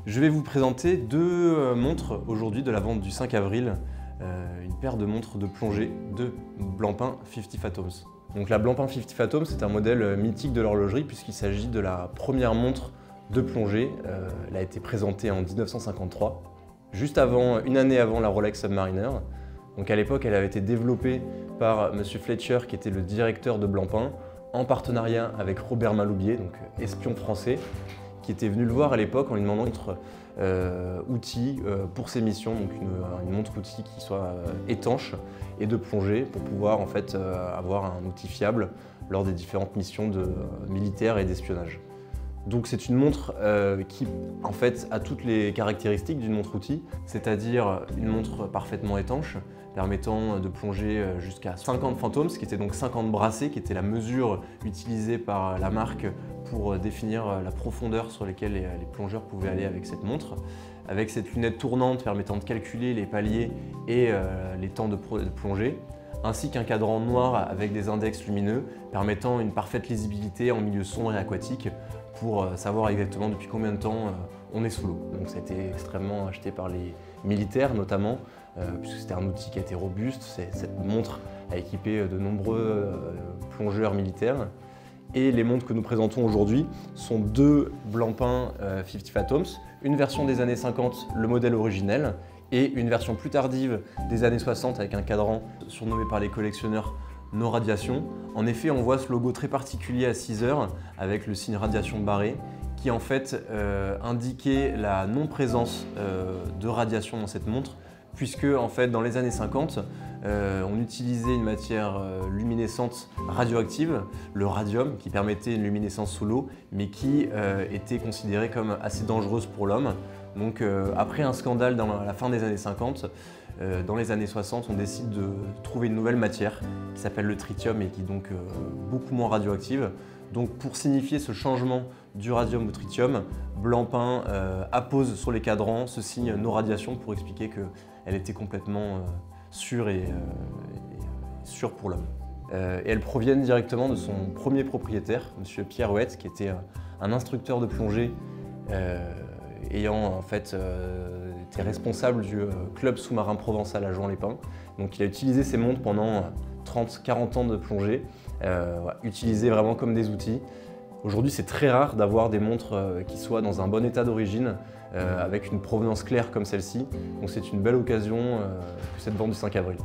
Je vais vous présenter deux montres aujourd'hui de la vente du 5 avril. Une paire de montres de plongée de Blancpain 50 Fathoms. Donc la Blancpain 50 Fathoms, c'est un modèle mythique de l'horlogerie puisqu'il s'agit de la première montre de plongée. Elle a été présentée en 1953, juste avant, une année avant la Rolex Submariner. Donc à l'époque, elle avait été développée par Monsieur Fletcher, qui était le directeur de Blancpain, en partenariat avec Robert Maloubier, donc espion français, qui était venu le voir à l'époque en lui demandant une montre outil pour ses missions, donc une montre outil qui soit étanche et de plongée pour pouvoir en fait avoir un outil fiable lors des différentes missions militaires et d'espionnage. Donc c'est une montre qui en fait a toutes les caractéristiques d'une montre outil, c'est-à-dire une montre parfaitement étanche, permettant de plonger jusqu'à 50 fathoms, qui était donc 50 brassées, qui était la mesure utilisée par la marque pour définir la profondeur sur laquelle les plongeurs pouvaient aller avec cette montre, avec cette lunette tournante permettant de calculer les paliers et les temps de plongée, ainsi qu'un cadran noir avec des index lumineux permettant une parfaite lisibilité en milieu sombre et aquatique pour savoir exactement depuis combien de temps on est sous l'eau. Donc ça a été extrêmement acheté par les militaires notamment, puisque c'était un outil qui a été robuste. Cette montre a équipé de nombreux plongeurs militaires. Et les montres que nous présentons aujourd'hui sont deux Blancpain 50 Fathoms, une version des années 50, le modèle originel, et une version plus tardive des années 60 avec un cadran surnommé par les collectionneurs No Radiation. En effet, on voit ce logo très particulier à 6 heures avec le signe radiation barré qui en fait indiquait la non-présence de radiation dans cette montre, puisque en fait dans les années 50, on utilisait une matière luminescente radioactive, le radium, qui permettait une luminescence sous l'eau, mais qui était considérée comme assez dangereuse pour l'homme. Donc après un scandale dans la fin des années 50, dans les années 60, on décide de trouver une nouvelle matière qui s'appelle le tritium et qui est donc beaucoup moins radioactive. Donc pour signifier ce changement du radium au tritium, Blancpain appose sur les cadrans ce signe No Radiation pour expliquer qu'elle était complètement sûre et sûre pour l'homme. Et elles proviennent directement de son premier propriétaire, M. Pierre Huet, qui était un instructeur de plongée ayant en fait été responsable du club sous-marin provençal à Juan-les-Pins. Donc il a utilisé ces montres pendant 30-40 ans de plongée, utilisées vraiment comme des outils. Aujourd'hui, c'est très rare d'avoir des montres qui soient dans un bon état d'origine, avec une provenance claire comme celle-ci. Donc c'est une belle occasion que cette vente du 5 avril.